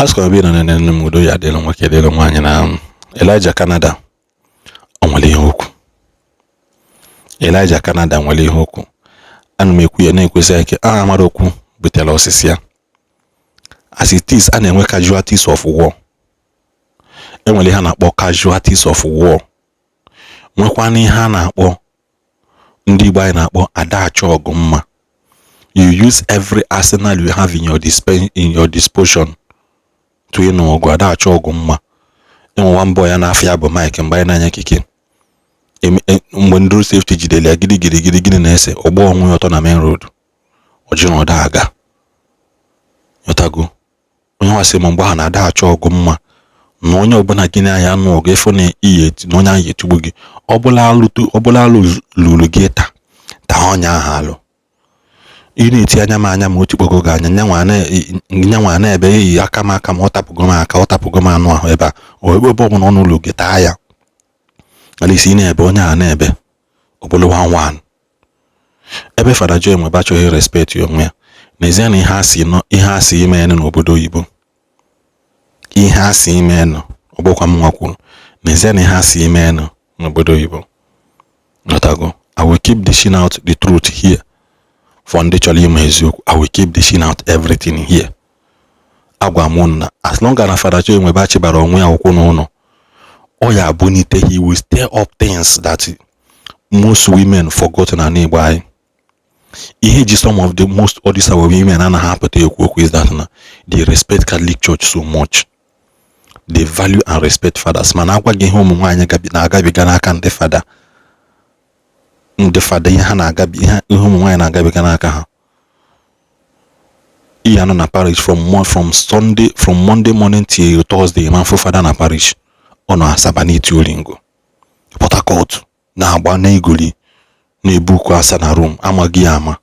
Asko bi na nene mudo ya delo nwoke delo nwanyị na Elijah Canada onwere ihe okwu. Elijah Canada nwere ihe okwu. Ana m ekwu ya na-ekwesị ike aha mara okwu butere osisi ya. As it is, a na-enwe casualties of war. Enwere ha na-akpọ casualties of war. Nwekwana ihe a na-akpọ ndị Igbo anyị na-akpọ adachọ ọgụ mma. You use every arsenal you have in your disposition to ọgụ adachọ ọgụ mma. Enwe one boy ya na-afịa bụ Mike mgbe anyị na-anya kike. Mgbe ndị road safety jidere ya gidi na-ese ọgbọ onwe ọtọ na main road. Ojiri ọda aga. Yotago. Onye wasị ma mgbe ha na-ada achọ ọgụ mma na onye ọbụla gị na ya nụ ọgụ efu na ihe na onye ahụ etugbu gị ọbụla lụrụ gị ta onye ahụ alụ. Ị na-eti anya ma otikpogo gị anya nyanwa na-ebe eyi aka m aka ma ọ tapụgo m anụ ahụ ebe a ebe ọbụla ọnụ ụlọ gị taa ya alisi ị na-ebe onye a na-ebe ọbụla 1-1 ebe Fada Joe Nwebe achọghị respect onwe ya n'ezie na ihe asị ime n'obodo oyibo ihe asị ime ọgbọkwa m nwa kwuru n'ezie na ihe asị ime n'obodo oyibo. Notago, I will keep dishing out the truth here for ndị chọrọ ime eziokwu. I will keep dishing out everything here. Agwa m na as long as na Fada Joe Nwebe achịbara onwe ya ụkwụ n'ụlọ ọ ya abụnite, he will stir up things that most women forgot na Igbo anyị. Ihe ji some of the most odisa women anaghị apụta ekwu okwu is that na they respect Catholic Church so much. They value and respect fathers. Mana agwa gị ihe ụmụ nwaanyị na-agabiga n'aka ndị fada ihe ha na-agabiga ihe ụmụ nwaanyị na-agabiga n'aka ha. Ihe anọ na parish from Monday morning till Thursday man fụ fada na parish ọ nọ Asaba n'iti Olingo Port Harcourt na-agba na igoli na-ebuku asa na room amaghị ama.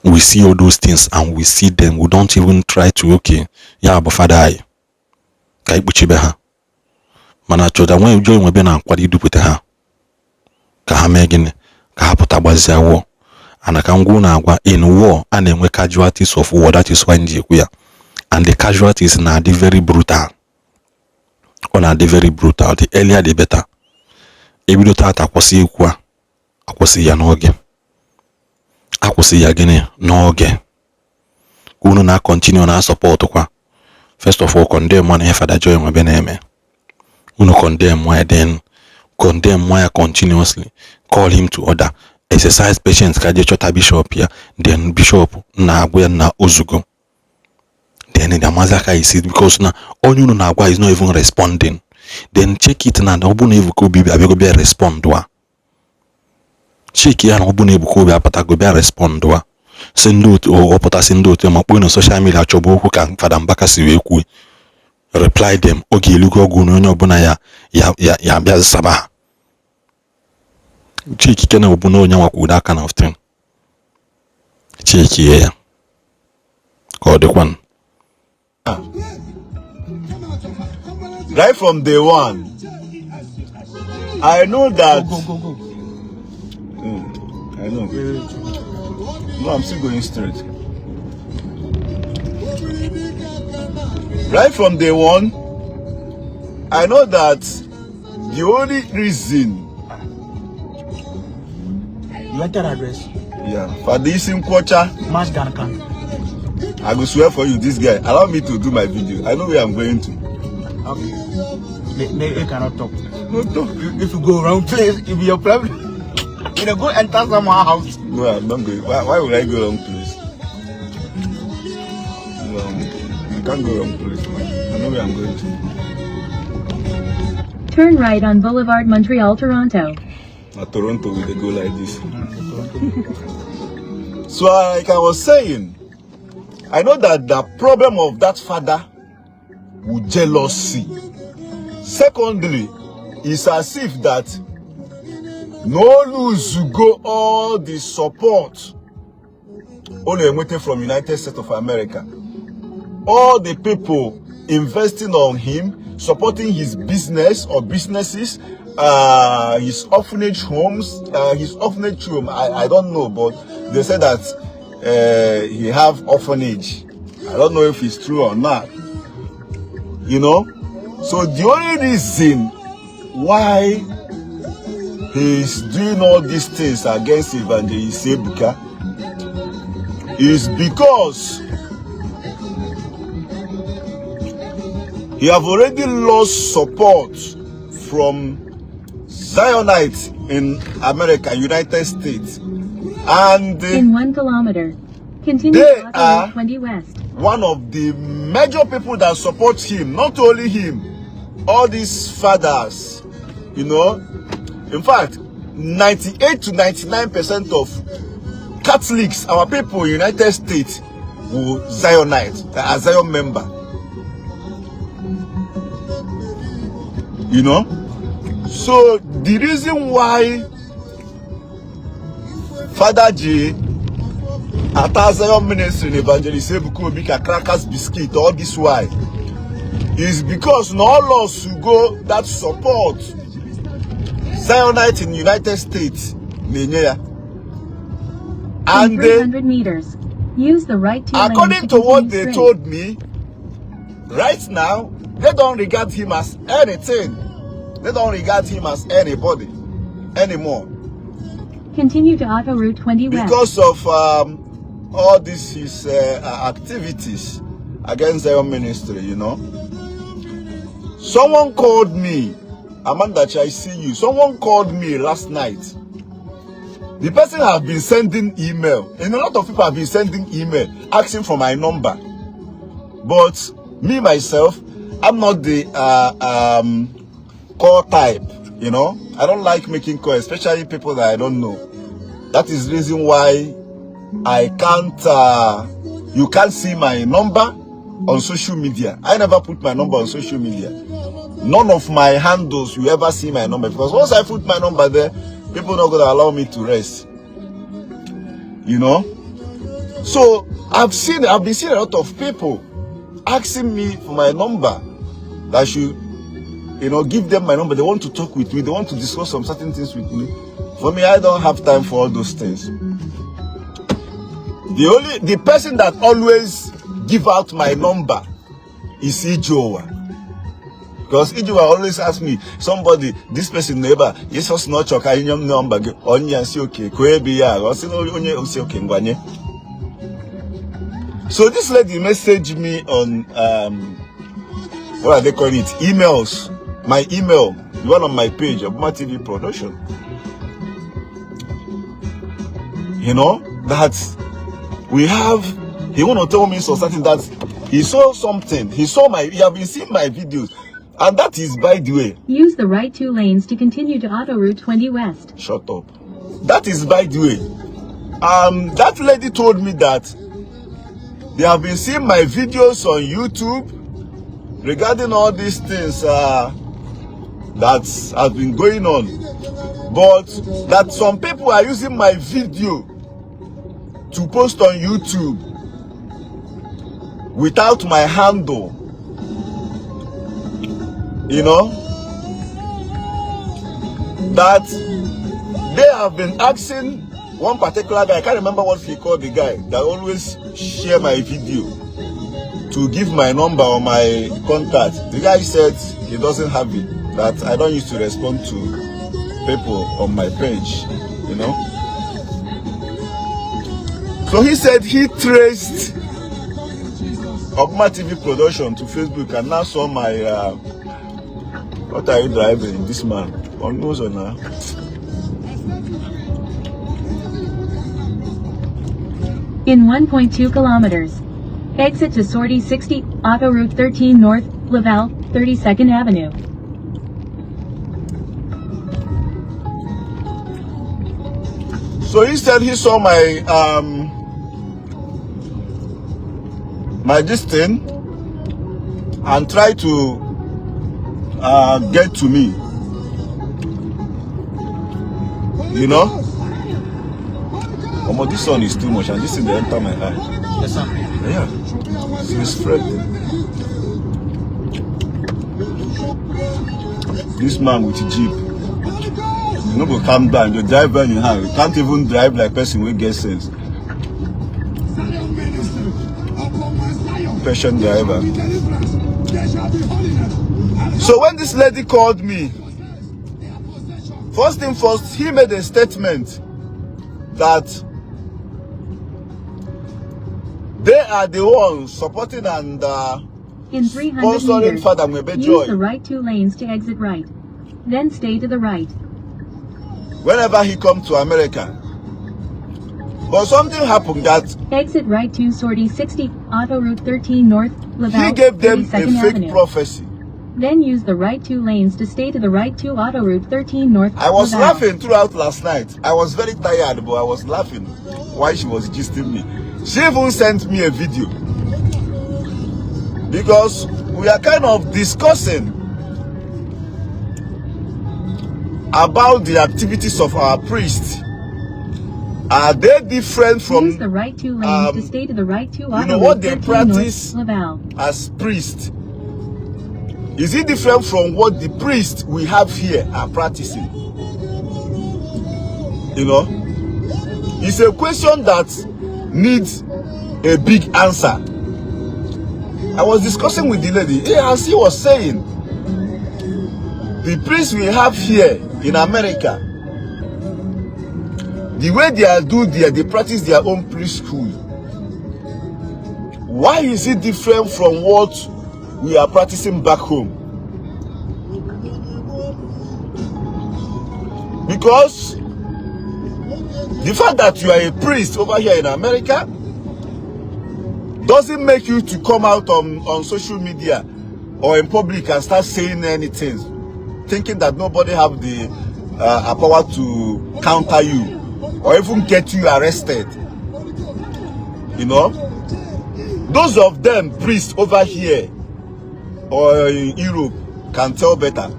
We see all those things and we see them. We don't even try to ya bụ fada anyị ka ikpuchibe ha. Mana chọda nwe Joe Nwebe na-akwado idupụta ha ka ha mee gịnị ka ha pụta gbazie war. Ana ka ngwu na-agwa in war a na-enwe casualties of war. That is why ndị ekwu ya. And the casualties na-adị very brutal. Ọ na-adị very brutal. The earlier the better. Ebido tata akwụsị ekwu a akwụsị ya n'oge. Akwụsị ya gịnị n'oge. Unu na continue na support kwa. First of all, condemn one Fada Joe Nwebe na-eme. Unu condemn why then condemn why continuously. Call him to order. Exercise patience ka je chọta bishop ya. Then bishop na agwa na ozugo. Then the mazaka is it because na onye unu na agwa is not even responding. Then check it na ọ bụ na ebuka obi abịago bịa respond wa. Check ya na ọ bụ na ebuka obi apatago bịa respond wa. Si ndị otu ọpụta si ndị otu ma kpọọ na social media chọbụ okwu ka Fada Mbaka si wee kwuo. Reply them oge elugo ọgụ na onye ọbụla ya bịa saba ha. Check ike na ọ bụ na onye nwakwu that kind of thing. Check ya ka ọ dịkwan. Right from day one, I know that. Go. I know. No, I'm still going straight. Right from day one, I know that the only reason. You enter address? Yeah. For this in Kwacha. Mass Gankan. I will swear for you, this guy. Allow me to do my video. I know where I'm going to. Okay. They cannot talk. No talk. If you go wrong place, it be your problem. You know, go enter someone's house. No, I'm not going. Why would I go wrong place? No, you can't go wrong place. I know where I'm going to. Turn right on Boulevard Montreal, Toronto. At Toronto, we go like this. So, like I was saying, I know that the problem of that father with jealousy. Secondly, it's as if that no lose you go all the support only waiting from United States of America. All the people investing on him, supporting his business or businesses, his orphanage homes, his orphanage home. I don't know, but they said that he have orphanage I don't know if it's true or not. You know? So the only reason why he's doing all these things against Evangelist Ebuka is because he have already lost support from Zionites in America, United States. And in 1 kilometer, continue they to are Route 20 West. one of the major people that support him. Not only him, all these fathers, you know. In fact, 98 to 99% of Catholics, our people in United States, were Zionites, a Zion member. You know? So the reason why Father J at Zion Ministry in Evangelist Ebuka make a crackers biscuit all this why is because no laws to go that support Zionite in United States. And 300 meters. Use the right two lanes according to what they straight. told me, right now, they don't regard him as anything. They don't regard him as anybody anymore. Continue to Auto Route 20 West. Because of all this his activities against their ministry, you know. Someone called me, Amanda, I see you. Someone called me last night. The person have been sending email, and a lot of people have been sending email asking for my number. But me myself, I'm not the call type, you know. I don't like making calls, especially people that I don't know. That is the reason why I can't, you can't see my number on social media. I never put my number on social media. None of my handles you ever see my number, because once I put my number there, people are not going to allow me to rest. You know? So I've been seeing a lot of people asking me for my number. That I should, you know, give them my number. They want to talk with me. They want to discuss some certain things with me. For me, I don't have time for all those things. The person that always give out my number is Ijowa. Because Ijowa always ask me, somebody, this person neighbor, yes, was not your kind of number, only see okay, okay. So this lady messaged me on what are they calling it? Emails. My email, the one on my page of my TV production. You know, that we have, he want to tell me something that he saw something. He have been seeing my videos. And that is, by the way. Use the right two lanes to continue to Auto Route 20 West. Shut up. That is, by the way. That lady told me that they have been seeing my videos on YouTube regarding all these things that have been going on, but that some people are using my video to post on YouTube without my handle, you know, that they have been asking one particular guy, I can't remember what he called the guy, that always share my video, to give my number or my contact. The guy said he doesn't have it, that I don't used to respond to people on my page, you know. So he said he traced Ogma TV production to Facebook and now saw my what are you driving, this man? On nose or now? In 1.2 kilometers. Exit to Sortie 60, Auto Route 13 North, Laval, 32nd Avenue. So he said he saw my my this thing and tried to get to me, you know. This one is too much, and this thing they enter my eye. Yes, sir. Yeah, so it's spreading. This man with a jeep, you know, go calm down. You drive by your hand. You can't even drive like person who gets sense. question ever. So when this lady called me, first thing first, he made a statement that they are the ones supporting and in 300 sponsoring meters, Father Nwebe use Joy. the right 2 lanes to exit right. Then stay to the right. Whenever he come to America. But something happened that Exit right to sortie 60, auto route 13 north, Laval, he gave them a 32nd fake Avenue. prophecy. Then use the right 2 lanes to stay to the right to auto route 13 north, I was Laval. laughing throughout last night. I was very tired, but I was laughing while she was gisting me. She even sent me a video. Because we are kind of discussing about the activities of our priests. Are they different from use the right 2 lanes to stay to the right to auto you know route what they 13 practice north, Laval. as priests? Is it different from what the priests we have here are practicing? You know, it's a question that needs a big answer. I was discussing with the lady, as he was saying, the priests we have here in America, the way they practice their own priesthood. Why is it different from what we are practicing back home? Because the fact that you are a priest over here in America doesn't make you to come out on social media or in public and start saying anything, thinking that nobody have the power to counter you or even get you arrested. You know, those of them priests over here or in Europe can tell better.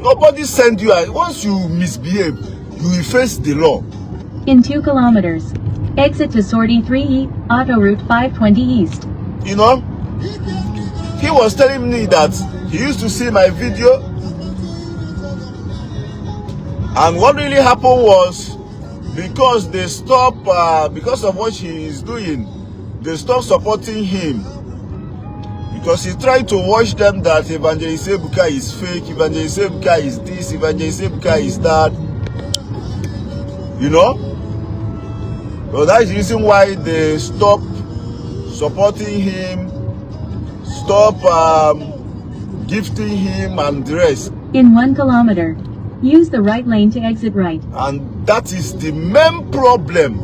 Nobody send you. Once you misbehave, you will face the law. In 2 kilometers, exit to sortie 3E, auto route 520 east. You know, he was telling me that he used to see my video, and what really happened was because they stopped, because of what he is doing, they stopped supporting him. Because he tried to watch them that Evangelist Ebuka is fake, Evangelist Ebuka is this, Evangelist Ebuka is that. You know? So that's the reason why they stop supporting him, stop gifting him and the rest. In 1 kilometer, use the right lane to exit right. And that is the main problem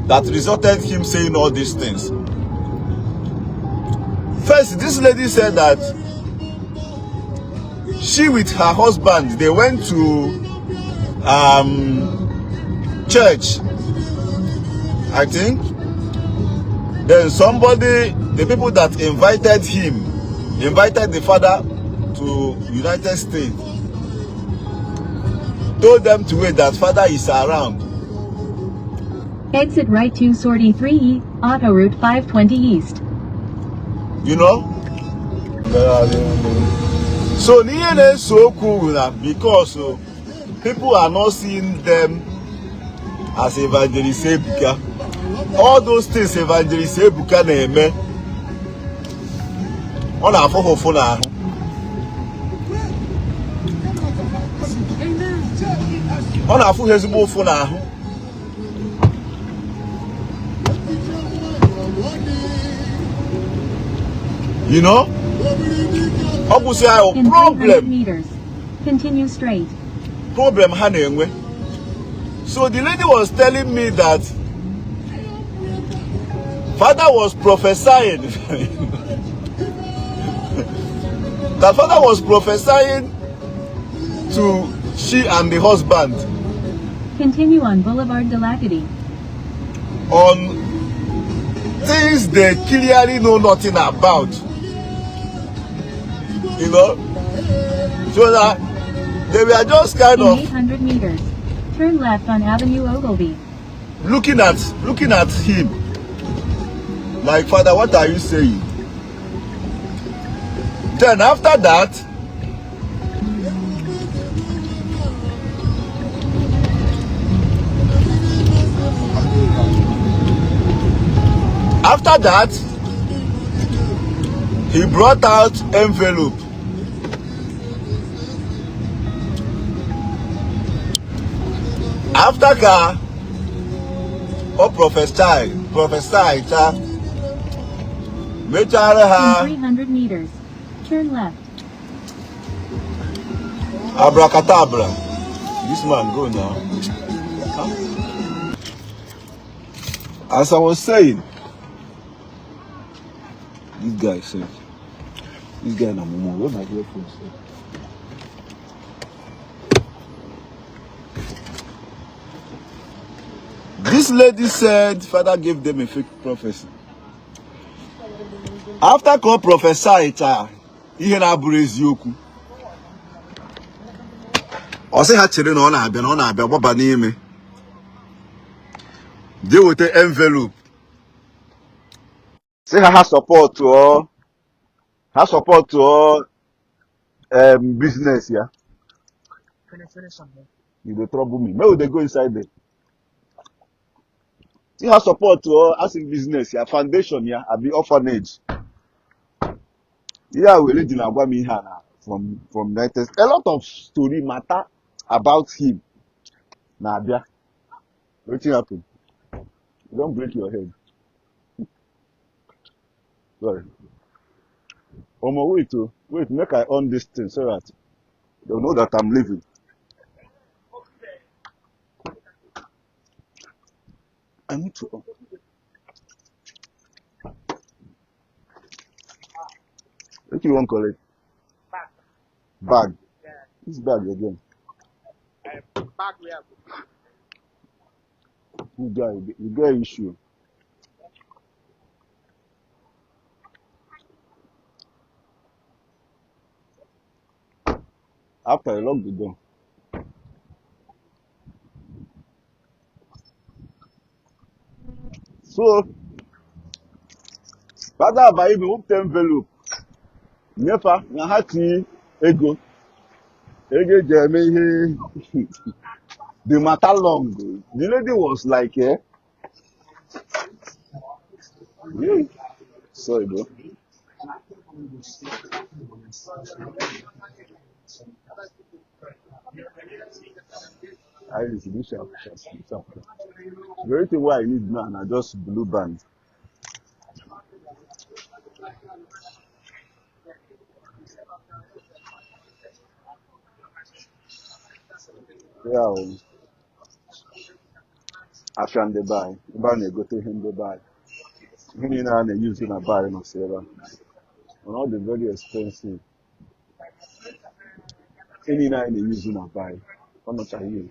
that resulted him saying all these things. First, this lady said that she with her husband, they went to church, I think. Then somebody, the people that invited the father to United States, told them to wait, that father is around. Exit right to sortie 3E, auto route 520 east. You know? So near so cool because people are not seeing them as Evangelist Ebuka. All those things Evangelist Ebuka na-eme, ọ na-afụ ụfụ n'ahụ. Ọ na-afụ ezigbo ụfụ n'ahụ. You know? Obviously, I have a In 300 problem. meters, continue straight. Problem ha na-enwe. So the lady was telling me that father was prophesying. That father was prophesying to she and the husband Continue on Boulevard de Lacadie. on things they clearly know nothing about. You know? So that they were just kind In of 800 meters, turn left on Avenue Ogilvy. looking at him like, Father, what are you saying? Then after that, After that, he brought out envelope. After ka, prophesy, In 300 meters, turn left. abracadabra. This man go now. As I was saying, this guy said, this guy na mumu. Where my earphones? This lady said father gave them a fake prophecy. After God prophesied, ihe na-abụrụ eziokwu. Ọ sị ha chere na ọ na-abịa gbaba n'ime. Jee weta envelope. Say ha support or business, yeah. You dey trouble me. Where would they go inside there? See her support or asking business, yeah, foundation, yeah, I be orphanage. Yeah, we read in Agwami Hana from United States. A lot of story matter about him. Nadia. What happened? You don't break your head. Sorry. Wait, make I on this thing so that they'll know that I'm leaving. I need to on. What you want to call it? Bag. This bag again. You got issue. After I lock the door. So, father by even open envelope. Never, na hati ego. Ego jeme the matter long. The lady was like, sorry, bro. I need to do sharp. The only thing why I need now, I just blue band. Yeah, I can the buy. The buy go to him the buy. Him now they use in a buy no saver. And all the very expensive. Any now they use in a buy. How much are you?